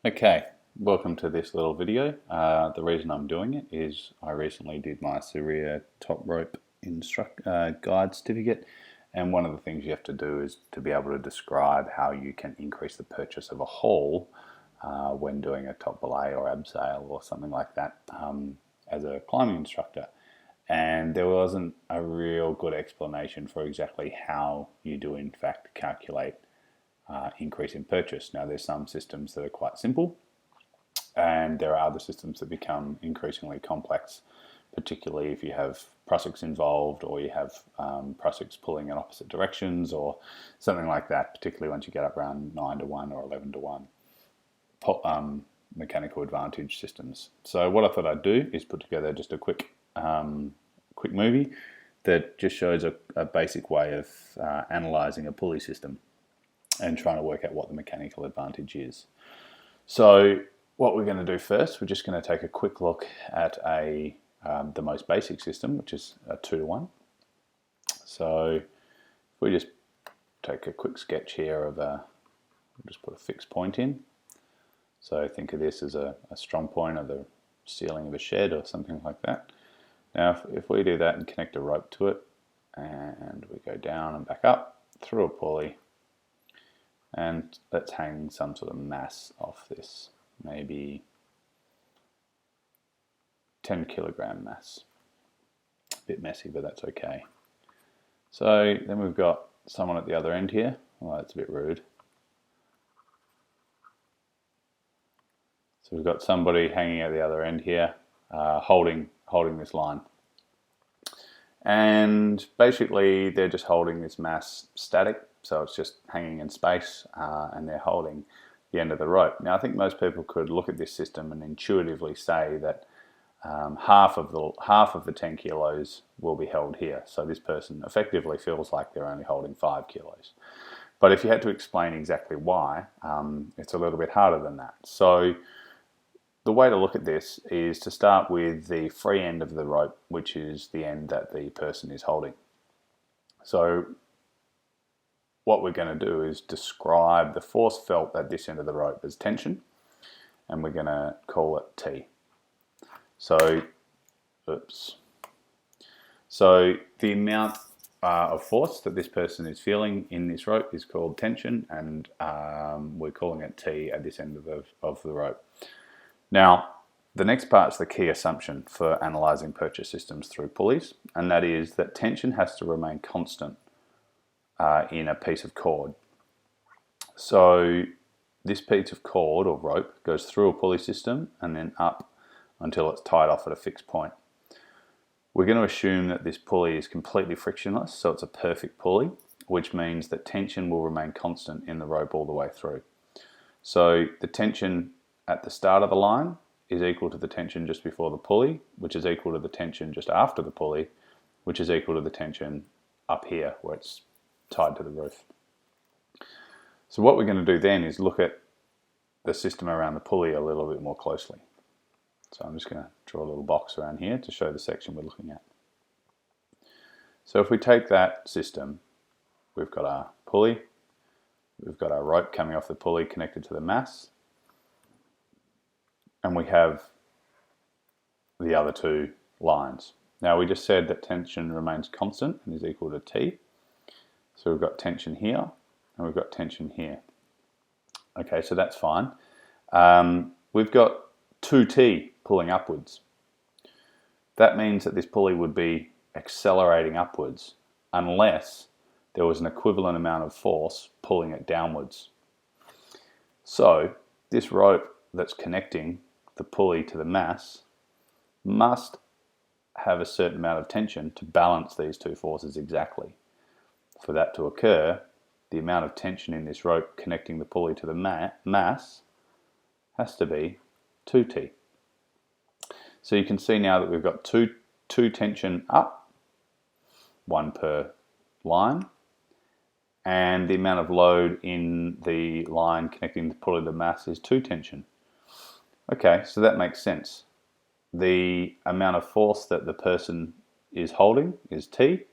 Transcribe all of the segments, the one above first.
Okay, welcome to this little video. The reason I'm doing it is I recently did my Syria top rope guide certificate, and one of the things you have to do is to be able to describe how you can increase the purchase of a haul when doing a top belay or abseil or something like that as a climbing instructor. And there wasn't a real good explanation for exactly how you do in fact calculate increase in purchase. Now there's some systems that are quite simple, and there are other systems that become increasingly complex, particularly if you have prussics involved, or you have prussics pulling in opposite directions or something like that, particularly once you get up around 9 to 1 or 11 to 1 mechanical advantage systems. So what I thought I'd do is put together just a quick movie that just shows a basic way of analysing a pulley system and trying to work out what the mechanical advantage is. So what we're going to do first, we're just going to take a quick look at the most basic system, which is a 2 to 1. So if we just take a quick sketch here of we'll just put a fixed point in. So think of this as a strong point of the ceiling of a shed or something like that. Now if we do that and connect a rope to it, and we go down and back up through a pulley, and let's hang some sort of mass off this, maybe 10 kilogram mass. A bit messy, but that's okay. So then we've got someone at the other end here. Well, that's a bit rude. So we've got somebody hanging at the other end here, holding this line. And basically they're just holding this mass static, so it's just hanging in space, and they're holding the end of the rope. Now I think most people could look at this system and intuitively say that half of the 10 kilos will be held here. So this person effectively feels like they're only holding 5 kilos. But if you had to explain exactly why, it's a little bit harder than that. So the way to look at this is to start with the free end of the rope, which is the end that the person is holding. So what we're going to do is describe the force felt at this end of the rope as tension, and we're going to call it T. So, So the amount of force that this person is feeling in this rope is called tension, and we're calling it T at this end of the rope. Now, the next part is the key assumption for analysing purchase systems through pulleys, and that is that tension has to remain constant in a piece of cord. So this piece of cord or rope goes through a pulley system and then up until it's tied off at a fixed point. We're going to assume that this pulley is completely frictionless, so it's a perfect pulley, which means that tension will remain constant in the rope all the way through. So the tension at the start of the line is equal to the tension just before the pulley, which is equal to the tension just after the pulley, which is equal to the tension up here where it's tied to the roof. So what we're going to do then is look at the system around the pulley a little bit more closely. So I'm just going to draw a little box around here to show the section we're looking at. So if we take that system, we've got our pulley, we've got our rope coming off the pulley connected to the mass, and we have the other two lines. Now we just said that tension remains constant and is equal to T. So we've got tension here and we've got tension here. Okay, so that's fine. We've got 2T pulling upwards. That means that this pulley would be accelerating upwards unless there was an equivalent amount of force pulling it downwards. So this rope that's connecting the pulley to the mass must have a certain amount of tension to balance these two forces exactly. For that to occur, the amount of tension in this rope connecting the pulley to the mass has to be 2T. So you can see now that we've got two tension up, one per line, and the amount of load in the line connecting the pulley to the mass is 2 tension. Okay, so that makes sense. The amount of force that the person is holding is T,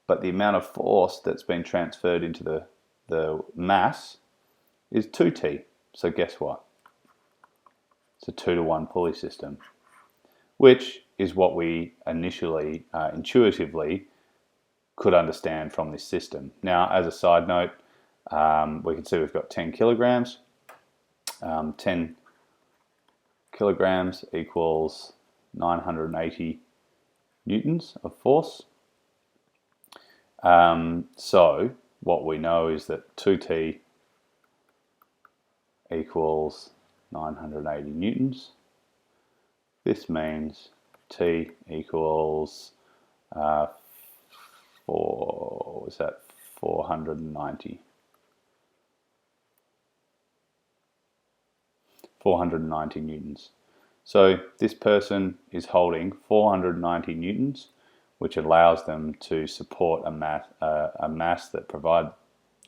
but the amount of force that's been transferred into the mass is 2T. So guess what? It's a 2-to-1 pulley system, which is what we initially, intuitively, could understand from this system. Now, as a side note, we can see we've got 10 kilograms. 10 kilograms equals 980 newtons of force. So what we know is that 2T equals 980 newtons. This means T equals 490 newtons. So this person is holding 490 newtons, which allows them to support a mass that provides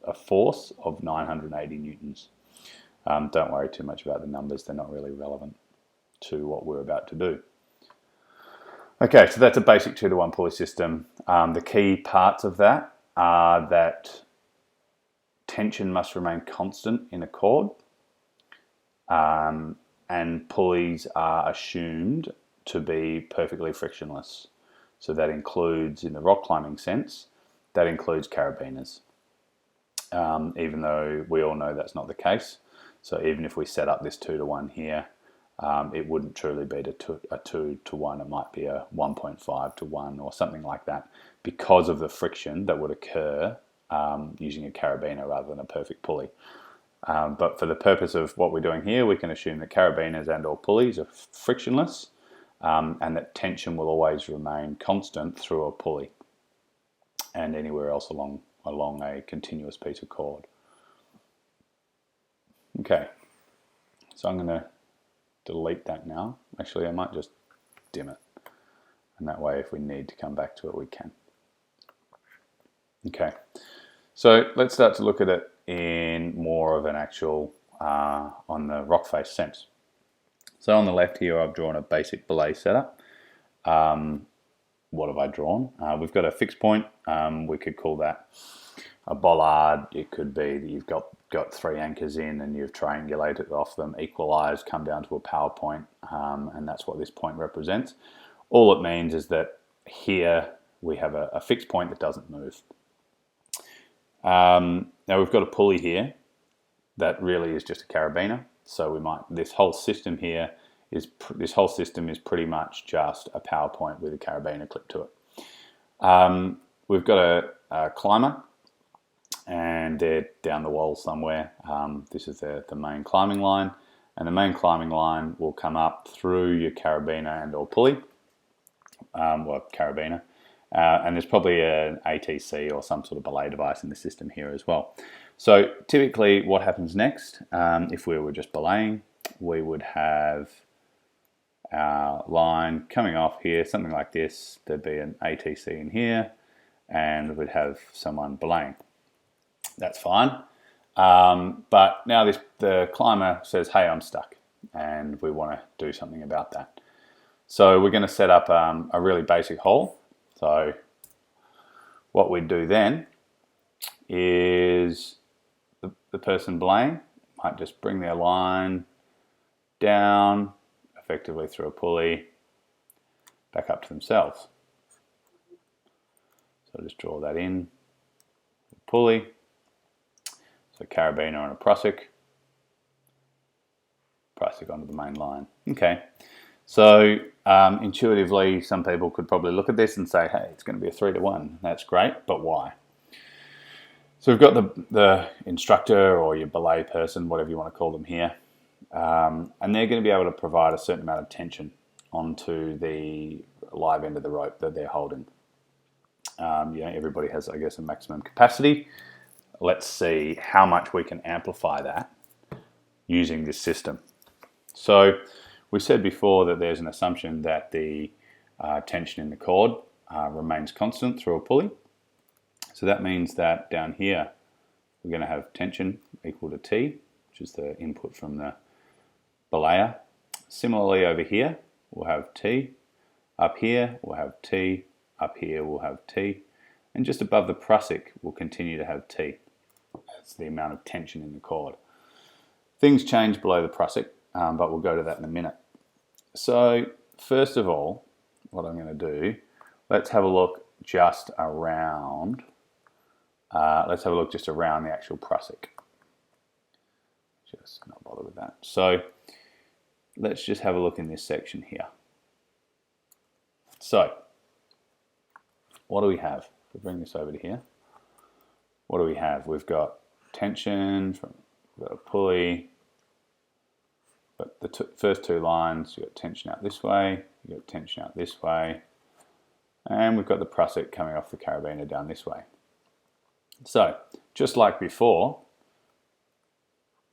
a force of 980 newtons. Don't worry too much about the numbers, they're not really relevant to what we're about to do. Okay, so that's a basic 2-to-1 pulley system. The key parts of that are that tension must remain constant in a cord, and pulleys are assumed to be perfectly frictionless. So that includes, in the rock climbing sense, that includes carabiners, even though we all know that's not the case. So even if we set up this 2-to-1 here, it wouldn't truly be a 2-to-1, it might be a 1.5-to-1 or something like that, because of the friction that would occur using a carabiner rather than a perfect pulley. But for the purpose of what we're doing here, we can assume that carabiners and or pulleys are frictionless, and that tension will always remain constant through a pulley and anywhere else along a continuous piece of cord. Okay, so I'm going to delete that now. Actually, I might just dim it, and that way if we need to come back to it, we can. Okay, so let's start to look at it in more of an actual, on the rock face sense. So on the left here, I've drawn a basic belay setup. What have I drawn? We've got a fixed point. We could call that a bollard. It could be that you've got 3 anchors in and you've triangulated off them, equalized, come down to a power point, and that's what this point represents. All it means is that here we have a fixed point that doesn't move. Now we've got a pulley here that really is just a carabiner. So this whole system here is pretty much just a power point with a carabiner clipped to it. We've got a climber, and they're down the wall somewhere. This is the main climbing line, and the main climbing line will come up through your carabiner and or pulley, carabiner, and there's probably an ATC or some sort of belay device in the system here as well. So typically what happens next, if we were just belaying, we would have our line coming off here, something like this. There'd be an ATC in here, and we'd have someone belaying. That's fine. But now the climber says, hey, I'm stuck, and we want to do something about that. So we're going to set up a really basic hole. So what we'd do then is the person belaying might just bring their line down effectively through a pulley back up to themselves. So I'll just draw that in, pulley, so carabiner and a prusik onto the main line. Okay, so intuitively some people could probably look at this and say, hey, it's going to be a 3-to-1. That's great, but why? So we've got the instructor or your belay person, whatever you want to call them here, and they're going to be able to provide a certain amount of tension onto the live end of the rope that they're holding. Everybody has, I guess, a maximum capacity. Let's see how much we can amplify that using this system. So we said before that there's an assumption that the tension in the cord remains constant through a pulley. So that means that down here we're going to have tension equal to T, which is the input from the belayer. Similarly over here we'll have T, up here we'll have T, up here we'll have T, and just above the prusik we'll continue to have T. That's the amount of tension in the cord. Things change below the prusik. but we'll go to that in a minute. So first of all, what I'm going to do, let's have a look just around. Let's have a look just around the actual prusik. Just not bother with that. So let's just have a look in this section here. So what do we have? We'll bring this over to here. What do we have? We've got tension, we've got a pulley, but the first two lines, you've got tension out this way, you've got tension out this way, and we've got the prusik coming off the carabiner down this way. So, just like before,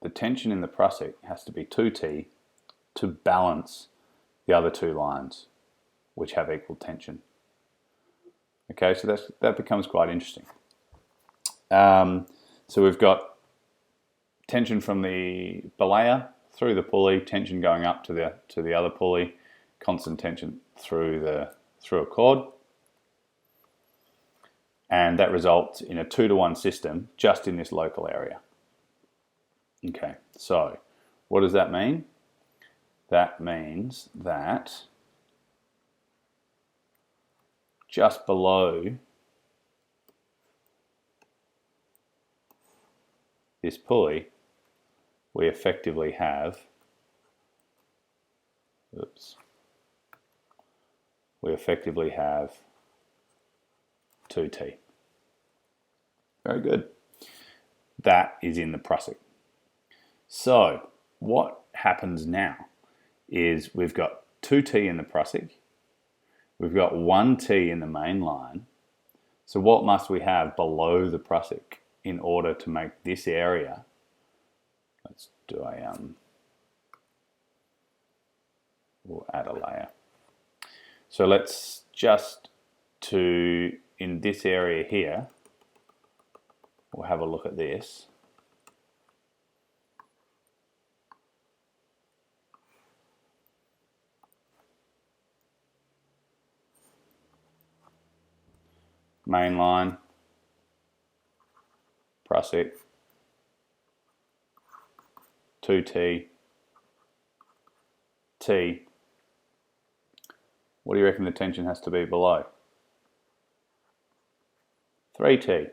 the tension in the prusik has to be 2T to balance the other two lines, which have equal tension. Okay, so that becomes quite interesting. So we've got tension from the belayer through the pulley, tension going up to the other pulley, constant tension through a cord, and that results in a 2-to-1 system just in this local area. Okay, so what does that mean? That means that just below this pulley, we effectively have, we effectively have 2T. Very good. That is in the prusik. So what happens now is we've got 2T in the prusik, we've got 1T in the main line. So what must we have below the prusik in order to make this area? Let's do we'll add a layer. So let's just in this area here, we'll have a look at this. Main line, prusik, 2T, T. What do you reckon the tension has to be below? 3T.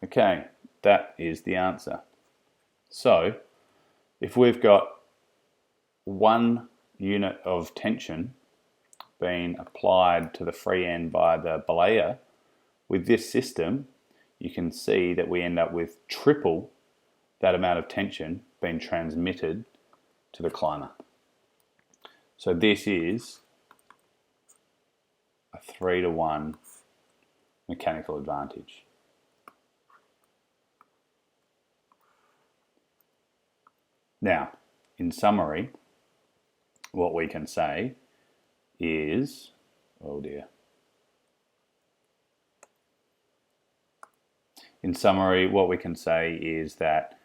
Okay, that is the answer. So, if we've got 1 unit of tension being applied to the free end by the belayer, with this system, you can see that we end up with triple that amount of tension being transmitted to the climber. So this is a 3-to-1 mechanical advantage. Now, in summary, what we can say is, oh dear. In summary, what we can say is that,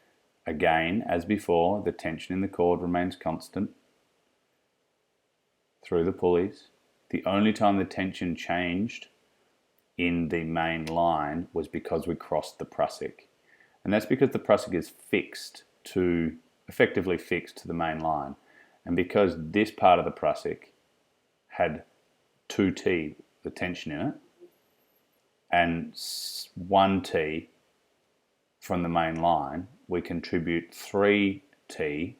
again, as before, the tension in the cord remains constant through the pulleys. The only time the tension changed in the main line was because we crossed the prusik. And that's because the prusik is effectively fixed to the main line. And because this part of the prusik had 2T, the tension in it, and 1T from the main line, we contribute 3T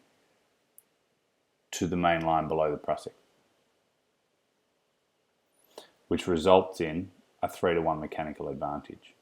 to the main line below the prusik, which results in a 3-to-1 mechanical advantage.